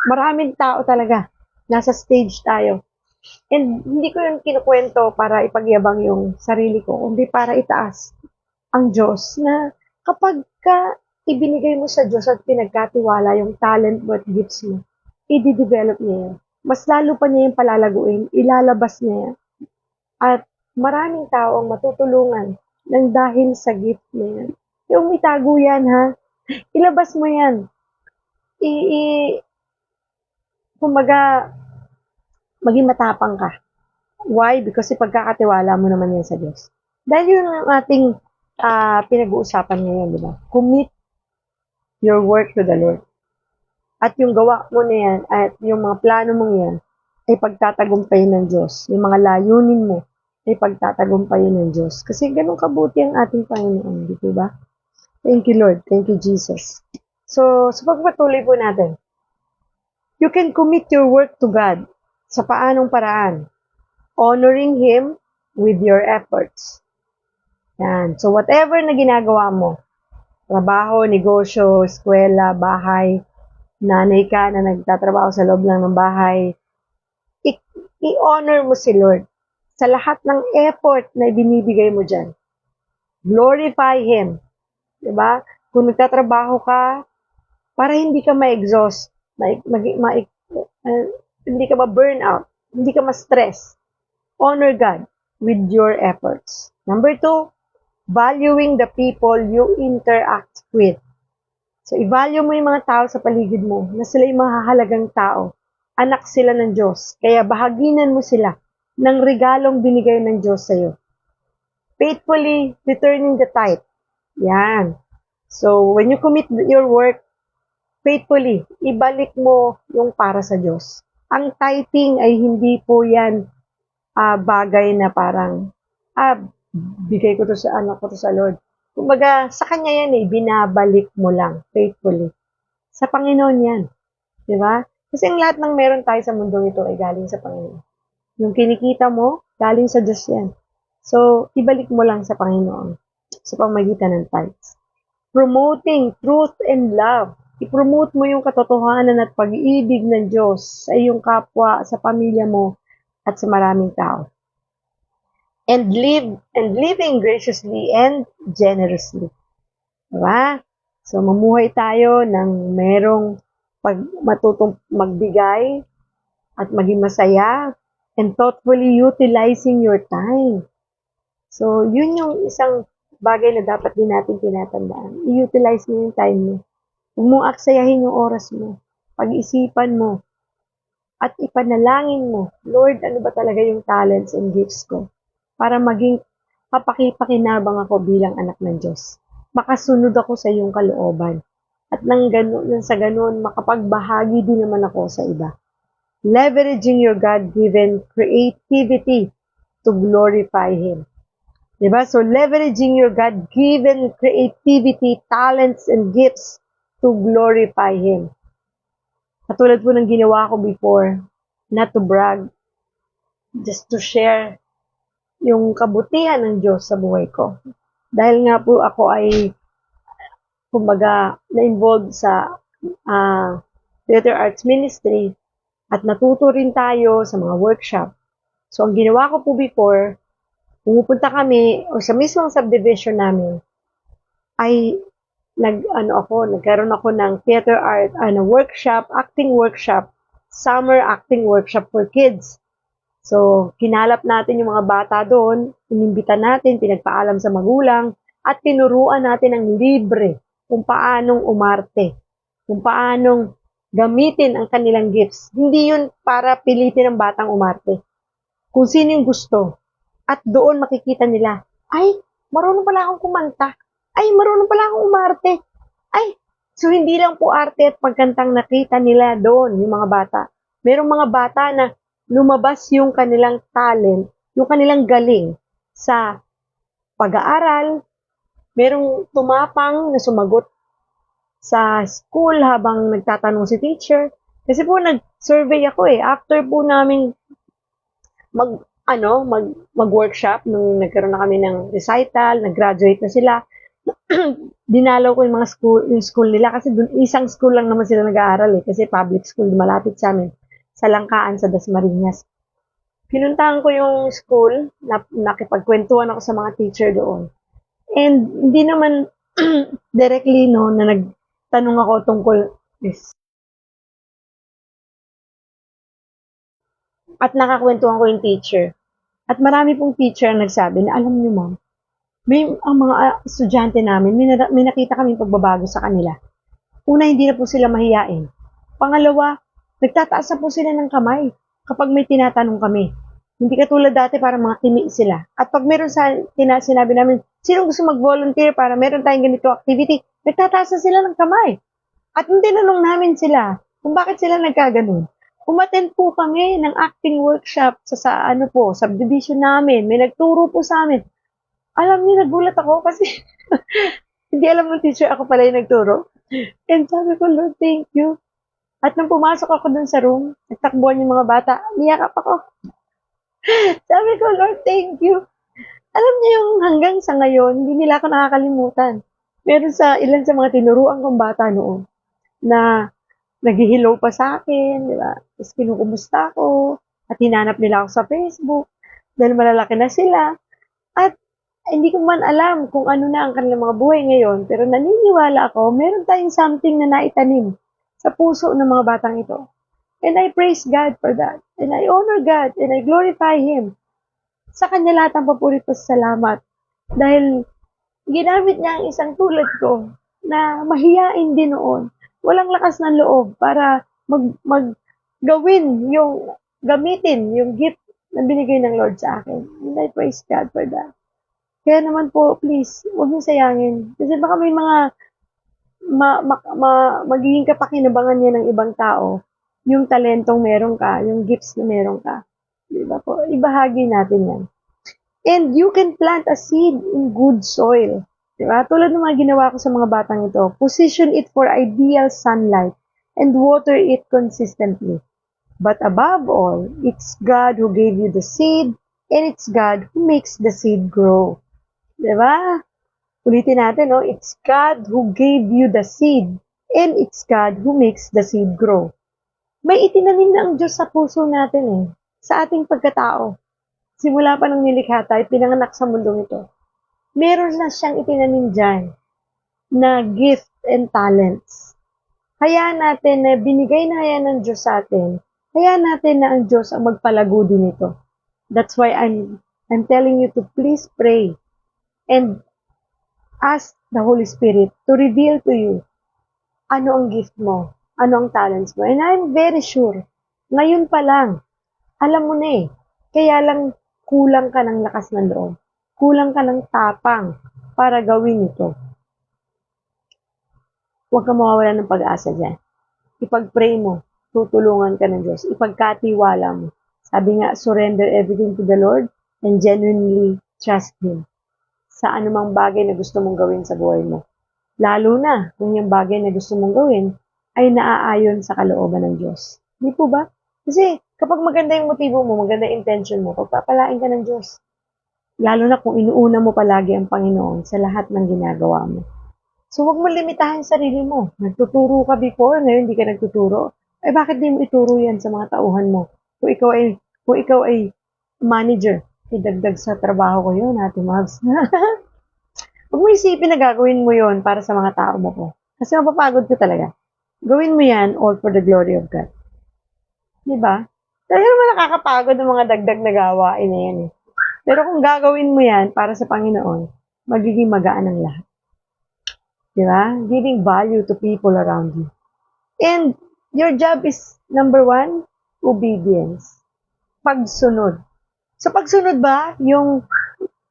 maraming tao talaga. Nasa stage tayo. And hindi ko yung kinukwento para ipagyabang yung sarili ko, kundi para itaas ang Diyos na kapag ka ibinigay mo sa Diyos at pinagkatiwala yung talent mo at gifts mo, i-develop niya yan. Mas lalo pa niya yung palalaguin, ilalabas niya yan. At maraming tao ang matutulungan ng dahil sa gift na yan. Yung itago yan, ha? Ilabas mo yan. Kumbaga, maging matapang ka. Why? Because ipagkakatiwala mo naman yan sa Diyos. Dahil yun ang ating pinag-uusapan ngayon, di ba? Commit your work to the Lord. At yung gawa mo na yan, at yung mga plano mong yan, ay pagtatagumpayin ng Diyos. Yung mga layunin mo, ay pagtatagumpayin ng Diyos. Kasi ganun kabuti ang ating Panginoon, di ba? Thank you, Lord. Thank you, Jesus. So, sa pagpatuloy po natin, you can commit your work to God sa paanong paraan? Honoring Him with your efforts. Yan. So, whatever na ginagawa mo, trabaho, negosyo, eskwela, bahay, nanay ka na nagtatrabaho sa loob lang ng bahay, i-honor mo si Lord sa lahat ng effort na ibinibigay mo dyan. Glorify Him. Diba? Kung nagtatrabaho ka, para hindi ka ma-exhaust, hindi ka ma-burnout, hindi ka ma-stress, honor God with your efforts. Number 2, valuing the people you interact with. So, i-value mo yung mga tao sa paligid mo, na sila yung mahahalagang tao. Anak sila ng Diyos. Kaya bahaginan mo sila ng regalong binigay ng Diyos sa'yo. Faithfully returning the tithe. Yan. So, when you commit your work, faithfully, ibalik mo yung para sa Diyos. Ang tithing ay hindi po yan bagay na parang, bigay ko to sa anak ko to sa Lord. Kumbaga, sa Kanya yan binabalik mo lang, faithfully. Sa Panginoon yan. Di ba? Kasi ang lahat ng meron tayo sa mundong ito ay galing sa Panginoon. Yung kinikita mo, galing sa Diyos yan. So, ibalik mo lang sa Panginoon sa pamagitan ng tithes. Promoting truth and love. I-promote mo yung katotohanan at pag-ibig ng Diyos sa iyong kapwa, sa pamilya mo, at sa maraming tao. And living graciously and generously. Diba? So, mamuhay tayo ng merong matutong magbigay at maging masaya and thoughtfully utilizing your time. So, yun yung isang bagay na dapat din natin tinatandaan. I-utilize mo yung time mo. Huwag mong aksayahin yung oras mo. Pag-isipan mo. At ipanalangin mo, Lord, ano ba talaga yung talents and gifts ko? Para maging pakinabang ako bilang anak ng Diyos. Makasunod ako sa iyong kalooban. At sa ganun, makapagbahagi din naman ako sa iba. Leveraging your God-given creativity to glorify Him. Diba? So, leveraging your God-given creativity, talents, and gifts to glorify Him. Katulad po ng ginawa ko before, not to brag, just to share yung kabutihan ng Diyos sa buhay ko. Dahil nga po ako ay, kumbaga, na-involved sa theater arts ministry, At natuto rin tayo sa mga workshop. So, ang ginawa ko po before, pumupunta kami o sa mismong subdivision namin, ay nagkaroon ako ng theater art, workshop, acting workshop, summer acting workshop for kids. So, kinalap natin yung mga bata doon, inimbita natin, pinagpaalam sa magulang, at tinuruan natin ng libre kung paanong umarte, kung paanong gamitin ang kanilang gifts. Hindi yun para pilitin ng batang umarte. Kung sino yung gusto. At doon makikita nila, ay, marunong pala akong kumanta. Ay, marunong pala akong umarte. Ay, so hindi lang po arte at pagkantang nakita nila doon, yung mga bata. Merong mga bata na lumabas yung kanilang talent, yung kanilang galing sa pag-aaral. Merong tumapang na sumagot sa school habang nagtatanong si teacher. Kasi po nag-survey ako after po namin mag-workshop nung nagkaroon na kami ng recital, nag-graduate na sila. Dinalaw ko yung school nila kasi dun, isang school lang naman sila nag-aaral kasi public school malapit sa amin sa Langkaan sa Dasmariñas. Pinuntahan ko yung school, nakipagkwentuhan ako sa mga teacher doon. And hindi naman directly na nagtanong ako tungkol this. At nakakwentuhan ko yung teacher. At marami pong teacher ang nagsabi na alam niyo ma'am, ang mga estudyante namin, may nakita kaming pagbabago sa kanila. Una, hindi na po sila mahiyain. Pangalawa, nagtataas na po sila ng kamay kapag may tinatanong kami. Hindi katulad dati para mga kimi sila. At pag meron sinabi namin, sino gusto mag-volunteer para meron tayong ganito activity, nagtataas na sila ng kamay. At nung tinanong namin sila kung bakit sila nagkaganon, umattend po kami ng acting workshop sa subdivision namin. May nagturo po sa amin. Alam niyo, nagulat ako kasi hindi alam ng teacher ako pala yung nagturo. And sabi ko, Lord, thank you. At nung pumasok ako dun sa room, nagtakbuhan yung mga bata, niyakap ako. Sabi ko, Lord, thank you. Alam niyo yung hanggang sa ngayon, hindi nila ako nakakalimutan. Meron ilan sa mga tinuruan kong bata noon na naghihilaw pa sa akin, di ba? Tapos kinukumusta ako at hinanap nila ako sa Facebook dahil malalaki na sila. At hindi ko man alam kung ano na ang kanilang mga buhay ngayon, pero naniniwala ako, meron tayong something na naitanim sa puso ng mga batang ito. And I praise God for that. And I honor God and I glorify Him. Sa Kanya lahat ang papuri at salamat. Dahil ginamit niya ang isang tulad ko na mahiyain din noon. Walang lakas ng loob para gamitin yung gift na binigay ng Lord sa akin. And I praise God for that. Kaya naman po, please, huwag niyo sayangin. Kasi baka may mga magiging kapakinabangan niya ng ibang tao yung talentong meron ka, yung gifts na meron ka. Diba po? Ibahagi natin yan. And you can plant a seed in good soil. Diba? Tulad ng mga ginawa ko sa mga batang ito, position it for ideal sunlight and water it consistently. But above all, it's God who gave you the seed and it's God who makes the seed grow. Diba? Ulitin natin, no? It's God who gave you the seed and it's God who makes the seed grow. May itinanim na ang Diyos sa puso natin sa ating pagkatao. Simula pa nung nilikha tayo, pinanganak sa mundong ito. Meron na siyang itinanim dyan na gift and talents. Hayaan natin na binigay na yan ng Diyos sa atin. Hayaan natin na ang Diyos ang magpalago din ito. That's why I'm telling you to please pray and ask the Holy Spirit to reveal to you ano ang gift mo, ano ang talents mo. And I'm very sure, ngayon pa lang, alam mo na kaya lang kulang ka ng lakas ng loob. Kulang ka ng tapang para gawin ito. Huwag kang mawawala ng pag-asa dyan. Ipag-pray mo, tutulungan ka ng Diyos. Ipagkatiwala mo. Sabi nga, surrender everything to the Lord and genuinely trust Him sa anumang bagay na gusto mong gawin sa buhay mo. Lalo na kung yung bagay na gusto mong gawin ay naaayon sa kalooban ng Diyos. Di po ba? Kasi kapag maganda yung motibo mo, maganda yung intention mo, pagpapalain ka ng Diyos. Lalo na kung inuuna mo palagi ang Panginoon sa lahat ng ginagawa mo. So, huwag mo limitahan sarili mo. Nagtuturo ka before, ngayon hindi ka nagtuturo. bakit di mo ituro yan sa mga tauhan mo? Kung ikaw ay manager, idagdag sa trabaho ko yun, Ate Mags. Huwag mo isipin na gagawin mo yon para sa mga tao mo po. Kasi mapapagod ka talaga. Gawin mo yan all for the glory of God. Di ba? Talaga naman nakakapagod ng mga dagdag na gawain na yan eh. Pero kung gagawin mo yan para sa Panginoon, magiging magaan ang lahat. Di ba? Giving value to people around you. And your job is, number 1, obedience. Pagsunod. So pagsunod ba, yung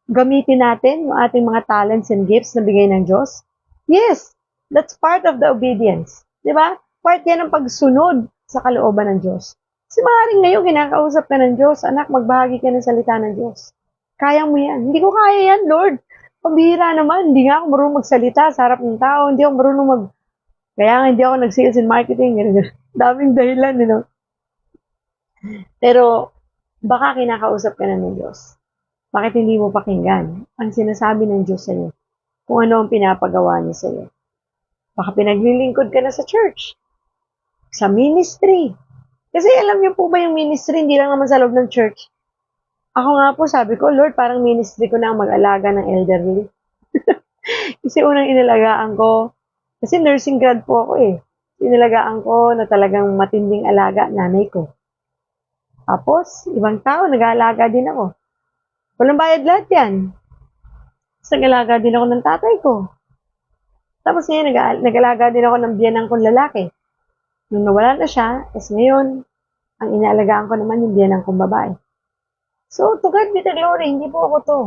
gamitin natin yung ating mga talents and gifts na bigay ng Diyos? Yes, that's part of the obedience. Di ba? Part yan ng pagsunod sa kalooban ng Diyos. Kasi maaaring ngayon, kinakausap ka ng Diyos, anak, magbahagi ka ng salita ng Diyos. Kaya mo yan. Hindi ko kaya yan, Lord. Pambihira naman. Hindi nga ako marunong magsalita sa harap ng tao. Hindi ako marunong Kaya nga hindi ako nag-sales and marketing. Daming dahilan, you know. Pero, baka kinakausap ka na ng Diyos. Bakit hindi mo pakinggan ang sinasabi ng Diyos sa iyo? Kung ano ang pinapagawa niya sa iyo. Baka pinaglilingkod ka na sa church, sa ministry. Kasi alam niyo po ba yung ministry, hindi lang naman sa loob ng church. Ako nga po sabi ko, Lord, parang ministry ko na ang mag-alaga ng elderly. Kasi unang inalagaan ko, kasi nursing grad po ako eh. Inalagaan ko na talagang matinding alaga, nanay ko. Tapos, ibang tao, nag-aalaga din ako. Walang bayad lahat yan. Tapos nag-alaga din ako ng tatay ko. Tapos ngayon, nag-alaga din ako ng biyanang kong lalaki. Nung nawala na siya, tapos ngayon, ang inaalagaan ko naman yung biyanang kong babae. So, to God be the glory, hindi po ako to.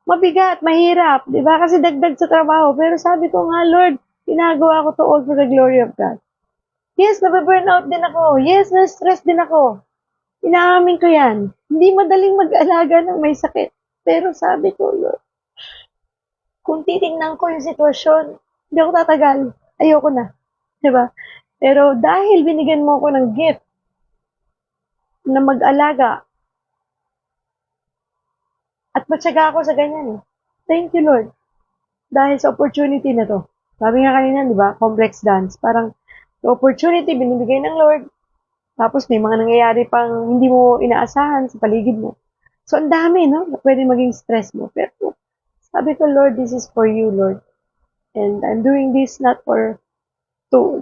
Mabigat, mahirap, di ba? Kasi dagdag sa trabaho. Pero sabi ko nga, Lord, ginagawa ko to all for the glory of God. Yes, nababurnout din ako. Yes, na-stress din ako. Inaamin ko yan. Hindi madaling mag-alaga ng may sakit. Pero sabi ko, Lord, kung titingnan ko yung sitwasyon, hindi ako tatagal. Ayoko na. Diba? Pero dahil binigyan mo ako ng gift na mag-alaga at matyaga ako sa ganyan eh. Thank you, Lord. Dahil sa opportunity na to. Sabi nga kanina, di ba? Complex dance. Parang the opportunity binibigay ng Lord. Tapos may mga nangyayari pang hindi mo inaasahan sa paligid mo. So, ang dami, no? Na pwede maging stress mo. Pero sabi ko, Lord, this is for you, Lord. And I'm doing this not for to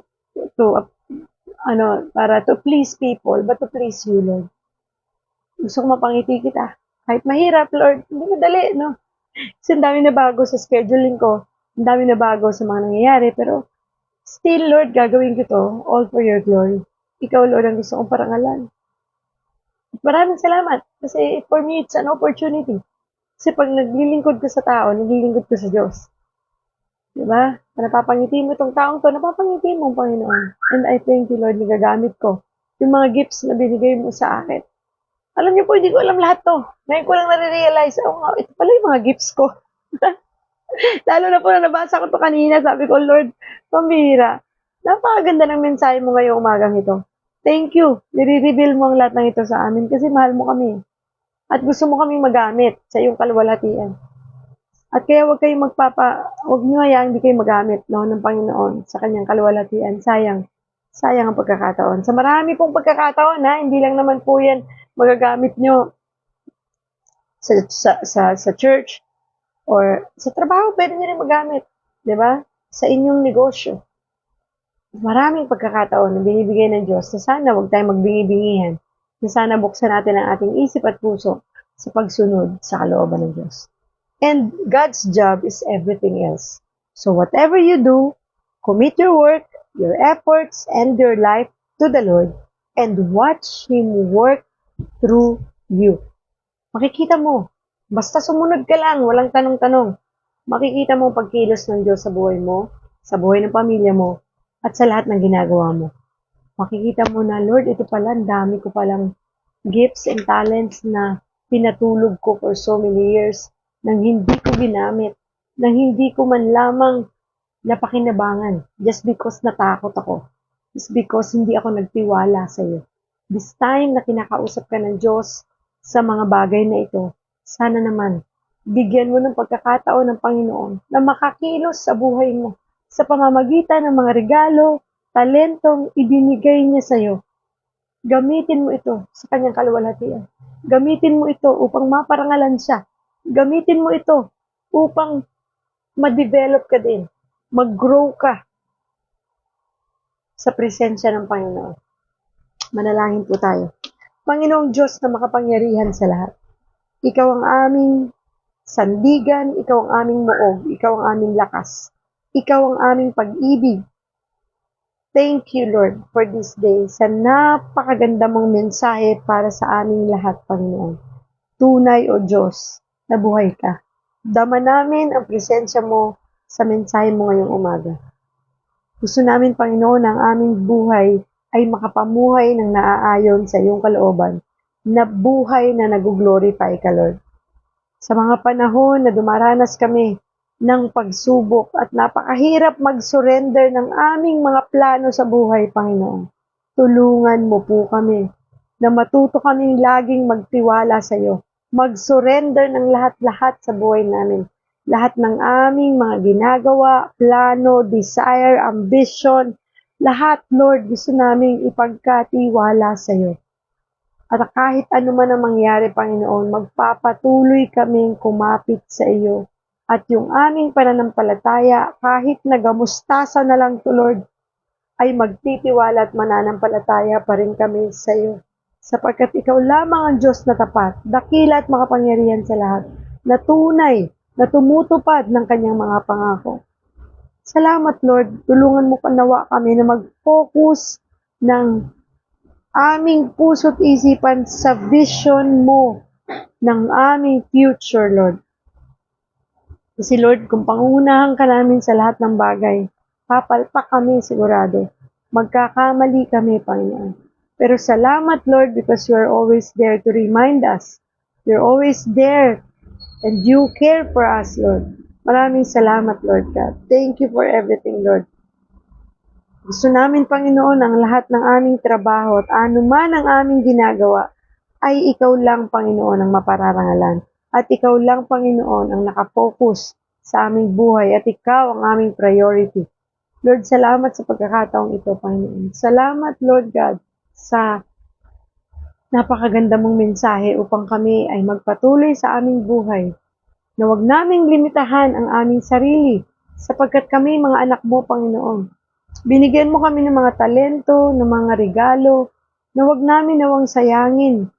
para to please people, but to please you, Lord. Gusto ko mapangiti kita. Kahit mahirap, Lord, hindi madali, no? Kasi ang dami na bago sa scheduling ko. Ang dami na bago sa mga nangyayari. Pero, still, Lord, gagawin ko to all for your glory. Ikaw, Lord, ang gusto kong parangalan. At maraming salamat. Kasi for me, it's an opportunity. Kasi pag naglilingkod ko sa tao, naglilingkod ko sa Diyos. Diba? Napapangiti mo itong taong to, napapangiti mo, Panginoon. And I thank you, Lord, nagagamit ko yung mga gifts na binigay mo sa akin. Alam niyo po, hindi ko alam lahat to. Ngayon ko lang nare-realize, ito pala yung mga gifts ko. Lalo na po na nabasa ko to kanina, sabi ko, Lord, pambihira. Napakaganda ng mensahe mo ngayong umagang ito. Thank you. Nire-reveal mo ang lahat ng ito sa amin kasi mahal mo kami. At gusto mo kaming magamit sa iyong kalwalhatian. At kaya huwag niyo hayaan hindi kayo magamit ng Panginoon sa kanyang kalwalhatian. Sayang ang pagkakataon. Sa marami pong pagkakataon, hindi lang naman po yan magagamit nyo sa church or sa trabaho, pwede nyo rin magamit. Diba? Sa inyong negosyo. Maraming pagkakataon na binibigay ng Diyos na sana huwag tayong magbingi-bingihan. Na sana buksan natin ang ating isip at puso sa pagsunod sa kalooban ng Diyos. And God's job is everything else. So whatever you do, commit your work, your efforts, and your life to the Lord and watch Him work through you. Makikita mo, basta sumunod ka lang, walang tanong-tanong. Makikita mo pagkilos ng Diyos sa buhay mo, sa buhay ng pamilya mo, at sa lahat ng ginagawa mo. Makikita mo na, Lord, ito pala, ang dami ko palang gifts and talents na pinatulog ko for so many years nang hindi ko ginamit, nang hindi ko man lamang napakinabangan just because natakot ako, just because hindi ako nagtiwala sa iyo. This time na kinakausap ka ng Diyos sa mga bagay na ito, sana naman bigyan mo ng pagkakataon ng Panginoon na makakilos sa buhay mo sa pamamagitan ng mga regalo, talentong ibinigay niya sa'yo, gamitin mo ito sa kanyang kaluwalhatian. Gamitin mo ito upang maparangalan siya. Gamitin mo ito upang ma-develop ka din. Mag-grow ka sa presensya ng Panginoon. Manalangin po tayo. Panginoong Diyos na makapangyarihan sa lahat. Ikaw ang aming sandigan, ikaw ang aming muog, ikaw ang aming lakas. Ikaw ang aming pag-ibig. Thank you, Lord, for this day sa napakaganda mong mensahe para sa aming lahat, Panginoon. Tunay o Diyos, na buhay ka. Dama namin ang presensya mo sa mensahe mo ngayong umaga. Gusto namin, Panginoon, ang aming buhay ay makapamuhay ng naaayon sa iyong kalooban, na buhay na nag-glorify ka, Lord. Sa mga panahon na dumaranas kami ng pagsubok at napakahirap mag-surrender ng aming mga plano sa buhay, Panginoon. Tulungan mo po kami na matuto kaming laging magtiwala sa iyo, mag-surrender ng lahat-lahat sa buhay namin. Lahat ng aming mga ginagawa, plano, desire, ambition, lahat, Lord, gusto naming ipagkatiwala sa iyo. At kahit ano man ang mangyari, Panginoon, magpapatuloy kaming kumapit sa iyo. At yung aming pananampalataya, kahit nagamustasan na lang to, Lord, ay magtitiwala at mananampalataya pa rin kami sa iyo. Sapagkat ikaw lamang ang Diyos na tapat, dakila at makapangyarihan sa lahat, na tunay, na tumutupad ng kanyang mga pangako. Salamat, Lord. Tulungan mo nawa kami na mag-focus ng aming puso't isipan sa vision mo ng aming future, Lord. Kasi Lord, kung pangunahan ka namin sa lahat ng bagay, papalpak kami sigurado. Magkakamali kami, Panginoon. Pero salamat, Lord, because you are always there to remind us. You're always there and you care for us, Lord. Maraming salamat, Lord God. Thank you for everything, Lord. Gusto namin, Panginoon, ang lahat ng aming trabaho at anuman ang aming ginagawa ay ikaw lang, Panginoon, ang mapararangalan. At ikaw lang, Panginoon, ang nakafocus sa aming buhay at ikaw ang aming priority. Lord, salamat sa pagkakataong ito, Panginoon. Salamat, Lord God, sa napakaganda mong mensahe upang kami ay magpatuloy sa aming buhay. Na huwag naming limitahan ang aming sarili sapagkat kami mga anak mo, Panginoon. Binigyan mo kami ng mga talento, ng mga regalo, na huwag namin nawang sayangin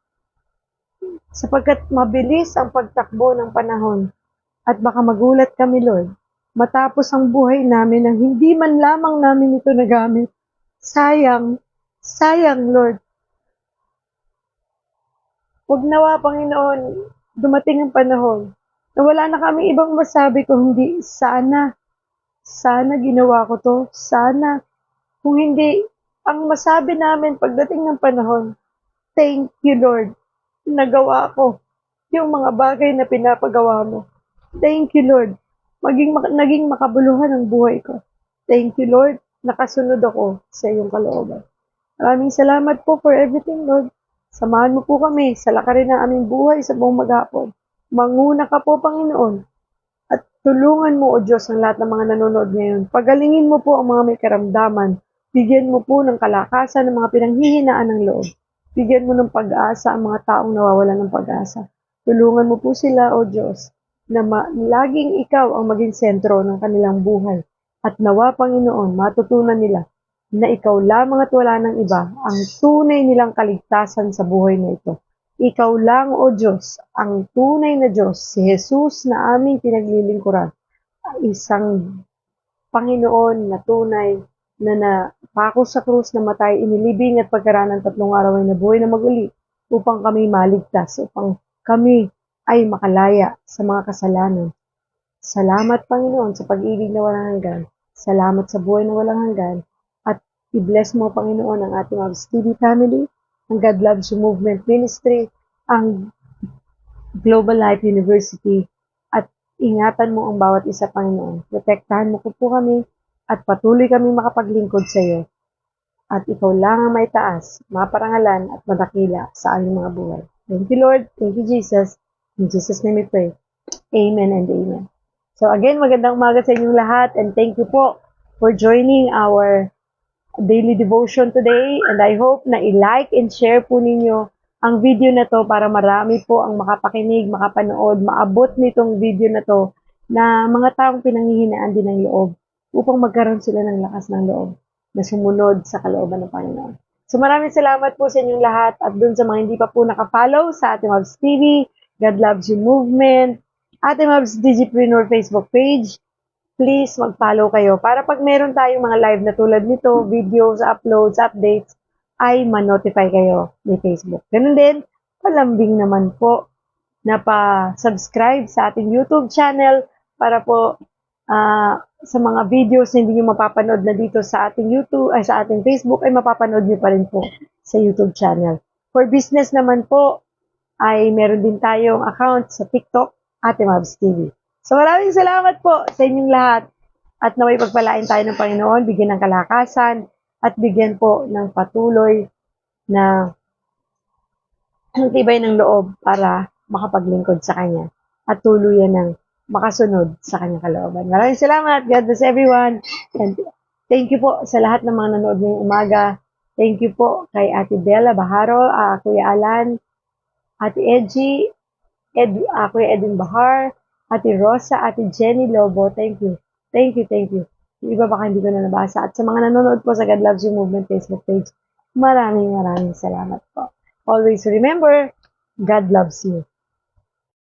sapagkat mabilis ang pagtakbo ng panahon at baka magulat kami, Lord, matapos ang buhay namin nang hindi man lamang namin ito nagamit. Sayang, sayang, Lord. Huwag nawa, Panginoon, dumating ang panahon na wala na kami ibang masabi kung hindi, sana ginawa ko to, sana. Kung hindi, ang masabi namin pagdating ng panahon, thank you, Lord, nagawa ko yung mga bagay na pinapagawa mo. Thank you, Lord, naging makabuluhan ang buhay ko. Thank you, Lord, nakasunod ako sa iyong kalooban. Maraming salamat po for everything, Lord. Samahan mo po kami sa lakarin ng aming buhay sa buong maghapon. Manguna ka po, Panginoon, at tulungan mo, O Diyos, ang lahat ng mga nanonood ngayon. Pagalingin mo po ang mga may karamdaman. Bigyan mo po ng kalakasan ng mga pinanghihinaan ng loob. Bigyan mo ng pag-asa ang mga taong nawawalan ng pag-asa. Tulungan mo po sila, O Diyos, na laging ikaw ang maging sentro ng kanilang buhay. At nawa, Panginoon, matutunan nila na ikaw lamang at wala ng iba ang tunay nilang kaligtasan sa buhay na ito. Ikaw lang, O Diyos, ang tunay na Diyos, si Jesus na aming pinaglilingkuran, isang Panginoon na tunay na napako sa krus na matay, inilibing at pagkaraan ng 3 araw ay nabuhay na maguli upang kami maligtas, upang kami ay makalaya sa mga kasalanan. Salamat, Panginoon, sa pag-ibig na walang hanggan. Salamat sa buhay na walang hanggan. At i-bless mo, Panginoon, ang ating Loves TV family, ang God Loves You Movement Ministry, ang Global Life University, at ingatan mo ang bawat isa, Panginoon. Protektahan mo po kami at patuloy kami makapaglingkod sa iyo. At ikaw lang ang may taas, maparangalan at madakila sa aming mga buhay. Thank you, Lord. Thank you, Jesus. In Jesus' name we pray. Amen and amen. So again, magandang umaga sa inyong lahat and thank you po for joining our daily devotion today, and I hope na i-like and share po ninyo ang video na to para marami po ang makapakinig, makapanood, maabot nitong video na to na mga taong pinanghihinaan din ng loob upang magkaroon sila ng lakas ng loob na sumunod sa kalooban ng Panginoon. So maraming salamat po sa inyong lahat at dun sa mga hindi pa po nakafollow sa Ate Mavs TV, God Loves You Movement, Ate Mavs Digipreneur Facebook page, please mag-follow kayo para pag meron tayong mga live na tulad nito, videos, uploads, updates, ay ma-notify kayo ni Facebook. Ganun din, palambing naman po na pa-subscribe sa ating YouTube channel para po sa mga videos na hindi nyo mapapanood na dito sa ating YouTube, ay sa ating Facebook, ay mapapanood nyo pa rin po sa YouTube channel. For business naman po, ay meron din tayong account sa TikTok, Ate Mavs TV. So maraming salamat po sa inyong lahat at naway pagpalain tayo ng Panginoon, bigyan ng kalakasan at bigyan po ng patuloy na tibay ng loob para makapaglingkod sa Kanya at tuluyan ng makasunod sa Kanyang kalooban. Maraming salamat. God bless everyone. And thank you po sa lahat ng mga nanood ngayong umaga. Thank you po kay Ate Bella Baharo, Kuya Alan, Ate Edgy, Kuya Edwin Bahar, Ate Rosa, Ate Jenny Lobo. Thank you. Thank you, thank you. Yung iba baka hindi ko na nabasa. At sa mga nanonood po sa God Loves You Movement Facebook page, maraming salamat po. Always remember, God loves you.